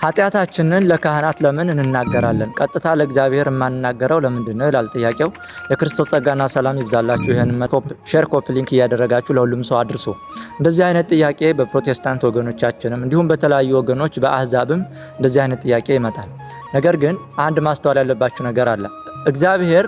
ኃጢአታችንን ለካህናት ለምን እንናገራለን? ቀጥታ ለእግዚአብሔር የማንናገረው ለምንድን ነው ይላል ጥያቄው። የክርስቶስ ጸጋና ሰላም ይብዛላችሁ። ይሄን ሼር ኮፒ ሊንክ እያደረጋችሁ ለሁሉም ሰው አድርሱ። እንደዚህ አይነት ጥያቄ በፕሮቴስታንት ወገኖቻችንም እንዲሁም በተለያዩ ወገኖች በአህዛብም እንደዚህ አይነት ጥያቄ ይመጣል። ነገር ግን አንድ ማስተዋል ያለባችሁ ነገር አለ። እግዚአብሔር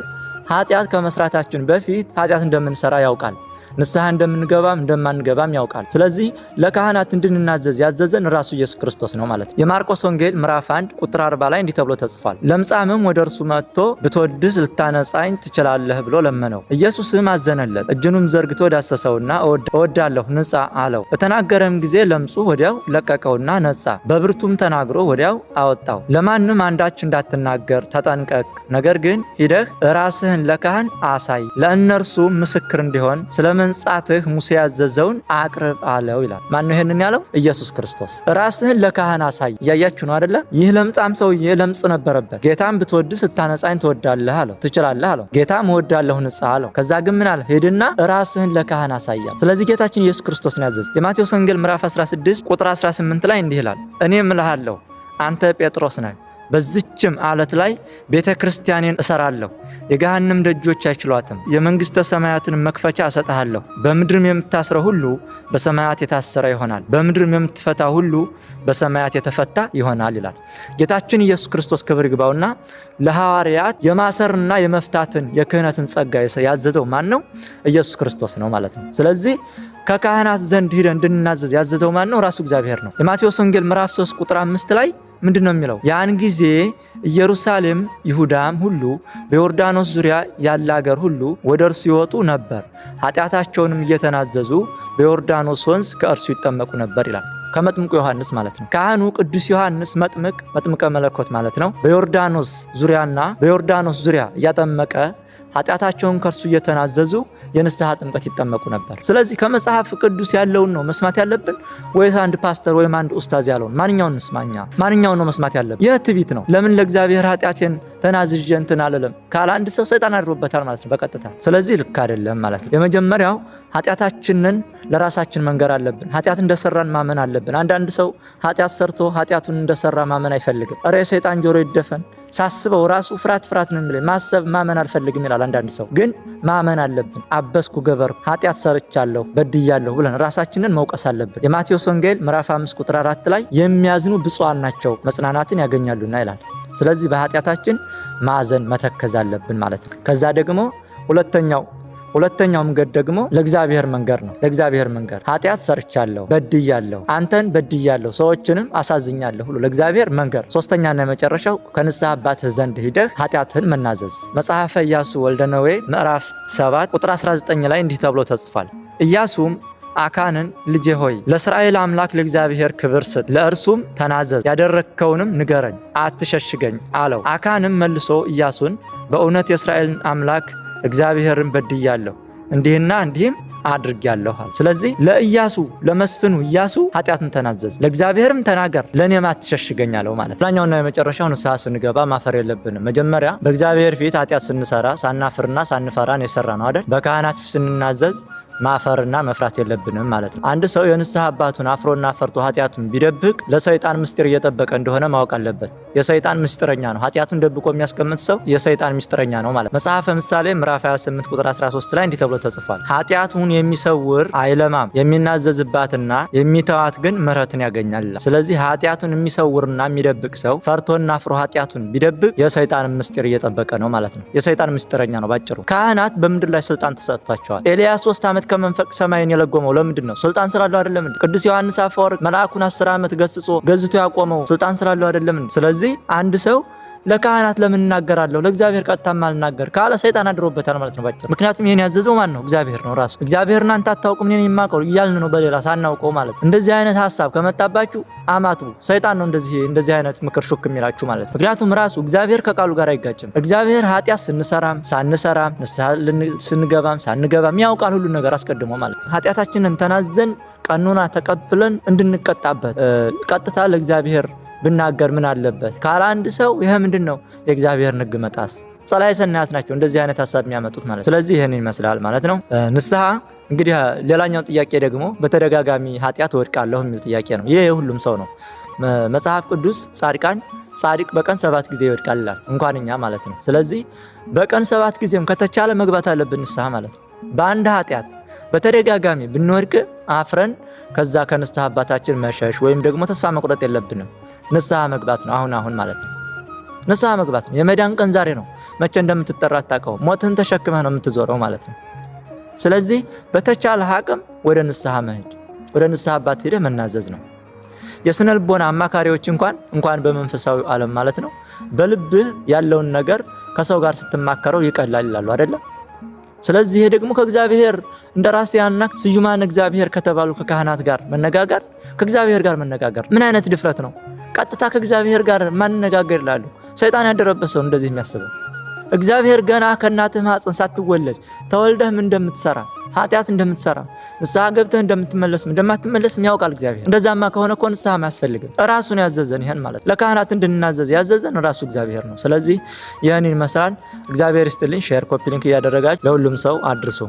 ኃጢአት ከመስራታችን በፊት ኃጢአት እንደምንሰራ ያውቃል። ንስሐ እንደምንገባም እንደማንገባም ያውቃል። ስለዚህ ለካህናት እንድንናዘዝ ያዘዘን ራሱ ኢየሱስ ክርስቶስ ነው ማለት ነው። የማርቆስ ወንጌል ምዕራፍ 1 ቁጥር 40 ላይ እንዲህ ተብሎ ተጽፏል። ለምጻምም ወደ እርሱ መጥቶ ብትወድስ ልታነጻኝ ትችላለህ ብሎ ለመነው። ኢየሱስም አዘነለት፣ እጁንም ዘርግቶ ዳሰሰውና እወዳለሁ ንጻ አለው። በተናገረም ጊዜ ለምጹ ወዲያው ለቀቀውና ነጻ። በብርቱም ተናግሮ ወዲያው አወጣው። ለማንም አንዳች እንዳትናገር ተጠንቀቅ፣ ነገር ግን ሂደህ ራስህን ለካህን አሳይ፣ ለእነርሱም ምስክር እንዲሆን መንጻትህ ሙሴ ያዘዘውን አቅርብ አለው ይላል። ማን ነው ይሄንን ያለው? ኢየሱስ ክርስቶስ። ራስህን ለካህን አሳይ። እያያችሁ ነው አይደለ? ይህ ለምጻም ሰውዬ ለምጽ ነበረበት። ጌታም ብትወድስ ልታነጻኝ ትወዳለህ አለው። ትችላለህ አለው። ጌታም እወዳለሁ ንጻ አለው። ከዛ ግን ምን አለ? ሄድና ራስህን ለካህን አሳያል። ስለዚህ ጌታችን ኢየሱስ ክርስቶስ ነው ያዘዘ። የማቴዎስ ወንጌል ምዕራፍ 16 ቁጥር 18 ላይ እንዲህ ይላል፣ እኔም እልሃለሁ አንተ ጴጥሮስ ነህ፣ በዚችም አለት ላይ ቤተ ክርስቲያኔን እሰራለሁ፣ የገሃነም ደጆች አይችሏትም። የመንግስተ ሰማያትን መክፈቻ እሰጥሃለሁ። በምድርም የምታስረው ሁሉ በሰማያት የታሰረ ይሆናል፣ በምድርም የምትፈታ ሁሉ በሰማያት የተፈታ ይሆናል ይላል። ጌታችን ኢየሱስ ክርስቶስ ክብር ይግባውና ለሐዋርያት የማሰርና የመፍታትን የክህነትን ጸጋ ያዘዘው ማን ነው? ኢየሱስ ክርስቶስ ነው ማለት ነው። ስለዚህ ከካህናት ዘንድ ሄደን እንድንናዘዝ ያዘዘው ማን ነው? ራሱ እግዚአብሔር ነው። የማቴዎስ ወንጌል ምዕራፍ 3 ቁጥር 5 ላይ ምንድን ነው የሚለው? ያን ጊዜ ኢየሩሳሌም፣ ይሁዳም ሁሉ በዮርዳኖስ ዙሪያ ያለ አገር ሁሉ ወደ እርሱ ይወጡ ነበር፣ ኃጢአታቸውንም እየተናዘዙ በዮርዳኖስ ወንዝ ከእርሱ ይጠመቁ ነበር ይላል። ከመጥምቁ ዮሐንስ ማለት ነው። ካህኑ ቅዱስ ዮሐንስ መጥምቀ መለኮት ማለት ነው። በዮርዳኖስ ዙሪያ እያጠመቀ ኃጢአታቸውን ከእርሱ እየተናዘዙ የንስሐ ጥምቀት ይጠመቁ ነበር። ስለዚህ ከመጽሐፍ ቅዱስ ያለውን ነው መስማት ያለብን ወይስ አንድ ፓስተር ወይም አንድ ኡስታዝ ያለውን? ማንኛውን እንስማኛ? ማንኛውን ነው መስማት ያለብን? ይህ ትዕቢት ነው። ለምን ለእግዚአብሔር ኃጢአቴን ተናዝዤ እንትን አለለም ካለ አንድ ሰው ሰይጣን አድሮበታል ማለት ነው በቀጥታ። ስለዚህ ልክ አይደለም ማለት ነው። የመጀመሪያው ኃጢአታችንን ለራሳችን መንገር አለብን። ኃጢአት እንደሰራን ማመን አለብን። አንዳንድ ሰው ኃጢአት ሰርቶ ኃጢአቱን እንደሰራ ማመን አይፈልግም። እረ የሰይጣን ጆሮ ይደፈን፣ ሳስበው ራሱ ፍርሃት ነው የሚለኝ፣ ማሰብ ማመን አልፈልግም ይላል አንዳንድ ሰው። ግን ማመን አለብን። አበስኩ ገበርኩ፣ ኃጢአት ሰርቻለሁ፣ በድያለሁ ብለን ራሳችንን መውቀስ አለብን። የማቴዎስ ወንጌል ምዕራፍ 5 ቁጥር 4 ላይ የሚያዝኑ ብፁዓን ናቸው መጽናናትን ያገኛሉና ይላል። ስለዚህ በኃጢአታችን ማዘን መተከዝ አለብን ማለት ነው። ከዛ ደግሞ ሁለተኛው መንገድ ደግሞ ለእግዚአብሔር መንገር ነው። ለእግዚአብሔር መንገር ኃጢአት ሰርቻለሁ፣ በድያለሁ፣ አንተን በድያለሁ፣ ሰዎችንም አሳዝኛለሁ ብሎ ለእግዚአብሔር መንገር። ሶስተኛና የመጨረሻው ከንስሐ አባትህ ዘንድ ሂደህ ኃጢአትህን መናዘዝ። መጽሐፈ ኢያሱ ወልደ ነዌ ምዕራፍ 7 ቁጥር 19 ላይ እንዲህ ተብሎ ተጽፏል። ኢያሱም አካንን ልጄ ሆይ ለእስራኤል አምላክ ለእግዚአብሔር ክብር ስጥ፣ ለእርሱም ተናዘዝ፣ ያደረግከውንም ንገረኝ፣ አትሸሽገኝ አለው። አካንም መልሶ ኢያሱን በእውነት የእስራኤልን አምላክ እግዚአብሔርን በድያለሁ፣ እንዲህና እንዲህም አድርጌያለሁ። ስለዚህ ለመስፍኑ ኢያሱ ኃጢአትን ተናዘዝ፣ ለእግዚአብሔርም ተናገር፣ ለእኔም አትሸሽገኝ አለው ማለት ነው። ሌላኛውና የመጨረሻው ንስሐ ስንገባ ማፈር የለብንም። መጀመሪያ በእግዚአብሔር ፊት ኃጢአት ስንሰራ ሳናፍርና ሳንፈራን የሰራ ነው አይደል? በካህናት ፊት ስንናዘዝ ማፈርና መፍራት የለብንም ማለት ነው። አንድ ሰው የንስሐ አባቱን አፍሮና ፈርቶ ኃጢአቱን ቢደብቅ ለሰይጣን ምስጢር እየጠበቀ እንደሆነ ማወቅ አለበት። የሰይጣን ምስጢረኛ ነው። ኃጢአቱን ደብቆ የሚያስቀምጥ ሰው የሰይጣን ምስጢረኛ ነው ማለት ነው። መጽሐፈ ምሳሌ ምዕራፍ 28 ቁጥር 13 ላይ እንዲህ ተብሎ ተጽፏል። ኃጢአቱን የሚሰውር አይለማም፣ የሚናዘዝባትና የሚተዋት ግን ምሕረትን ያገኛል። ስለዚህ ኃጢአቱን የሚሰውርና የሚደብቅ ሰው ፈርቶና አፍሮ ኃጢአቱን ቢደብቅ የሰይጣን ምስጢር እየጠበቀ ነው ማለት ነው። የሰይጣን ምስጢረኛ ነው ባጭሩ። ካህናት በምድር ላይ ስልጣን ተሰጥቷቸዋል። ኤልያስ 3 ዓመት ከመንፈቅ ሰማይን የለጎመው ለምንድን ነው? ስልጣን ስላለው አይደለም እንዴ? ቅዱስ ዮሐንስ አፈወርቅ መልአኩን 10 ዓመት ገዝቶ ያቆመው ስልጣን ስላለው አይደለም እንዴ? ስለዚህ አንድ ሰው ለካህናት ለምን እናገራለሁ ለእግዚአብሔር ቀጥታ ማልናገር ካለ ሰይጣን አድሮበታል ማለት ነው ባጭሩ። ምክንያቱም ይሄን ያዘዘው ማን ነው? እግዚአብሔር ነው ራሱ። እግዚአብሔርን አንተ አታውቁም እኔን የማውቀው እያልን ነው በሌላ ሳናውቀው ማለት ነው። እንደዚህ አይነት ሐሳብ ከመጣባችሁ አማትቡ። ሰይጣን ነው እንደዚህ አይነት ምክር ሹክ የሚላችሁ ማለት ነው። ምክንያቱም ራሱ እግዚአብሔር ከቃሉ ጋር አይጋጭም። እግዚአብሔር ኃጢአት ስንሰራም ሳንሰራም ንስሐ ስንገባም ሳንገባም ያውቃል ሁሉ ነገር አስቀድሞ ማለት ነው። ኃጢአታችንን ተናዘን ቀኖና ተቀብለን እንድንቀጣበት ቀጥታ ለእግዚአብሔር ብናገር ምን አለበት ካለ አንድ ሰው ይሄ ምንድነው? የእግዚአብሔር ሕግ መጣስ። ጸላይ ሰናያት ናቸው እንደዚህ አይነት ሐሳብ የሚያመጡት ማለት። ስለዚህ ይሄን ይመስላል ማለት ነው ንስሐ። እንግዲህ ሌላኛው ጥያቄ ደግሞ በተደጋጋሚ ኃጢአት ወድቃለሁ የሚል ጥያቄ ነው። ይሄ የሁሉም ሰው ነው። መጽሐፍ ቅዱስ ጻድቅ በቀን 7 ጊዜ ይወድቃል ይላል፣ እንኳን እኛ ማለት ነው። ስለዚህ በቀን 7 ጊዜም ከተቻለ መግባት አለብን ንስሐ ማለት ነው። በአንድ ኃጢአት በተደጋጋሚ ብንወድቅ አፍረን ከዛ ከንስሐ አባታችን መሸሽ ወይም ደግሞ ተስፋ መቁረጥ የለብንም። ንስሐ መግባት ነው አሁን ማለት ነው። ንስሐ መግባት ነው። የመዳን ቀን ዛሬ ነው። መቼ እንደምትጠራ አታውቀውም። ሞትን ተሸክመህ ነው የምትዞረው ማለት ነው። ስለዚህ በተቻለ አቅም ወደ ንስሐ መሄድ፣ ወደ ንስሐ አባት ሄደህ መናዘዝ ነው። የስነ ልቦና አማካሪዎች እንኳን በመንፈሳዊ ዓለም ማለት ነው በልብህ ያለውን ነገር ከሰው ጋር ስትማከረው ይቀላል ይላሉ አይደለ? ስለዚህ ይሄ ደግሞ ከእግዚአብሔር እንደራስያንና ስዩማን እግዚአብሔር ከተባሉ ከካህናት ጋር መነጋገር፣ ከእግዚአብሔር ጋር መነጋገር ምን አይነት ድፍረት ነው? ቀጥታ ከእግዚአብሔር ጋር ማንነጋገር ይላሉ። ሰይጣን ያደረበት ሰው እንደዚህ የሚያስበው እግዚአብሔር ገና ከእናትህ ማህፀን ሳትወለድ ተወልደህም እንደምትሰራ ኃጢአት እንደምትሰራ ንስሐ ገብተህ እንደማትመለስ ያውቃል እግዚአብሔር። እንደዛማ ከሆነ እኮ ንስሐ አያስፈልግም። ራሱን ያዘዘን ይሄን ማለት ለካህናት እንድንናዘዝ ያዘዘን ራሱ እግዚአብሔር ነው። ስለዚህ ይህን ይመስላል። እግዚአብሔር ይስጥልኝ። ሼር ኮፒ ሊንክ እያደረጋችሁ ለሁሉም ሰው አድርሱ።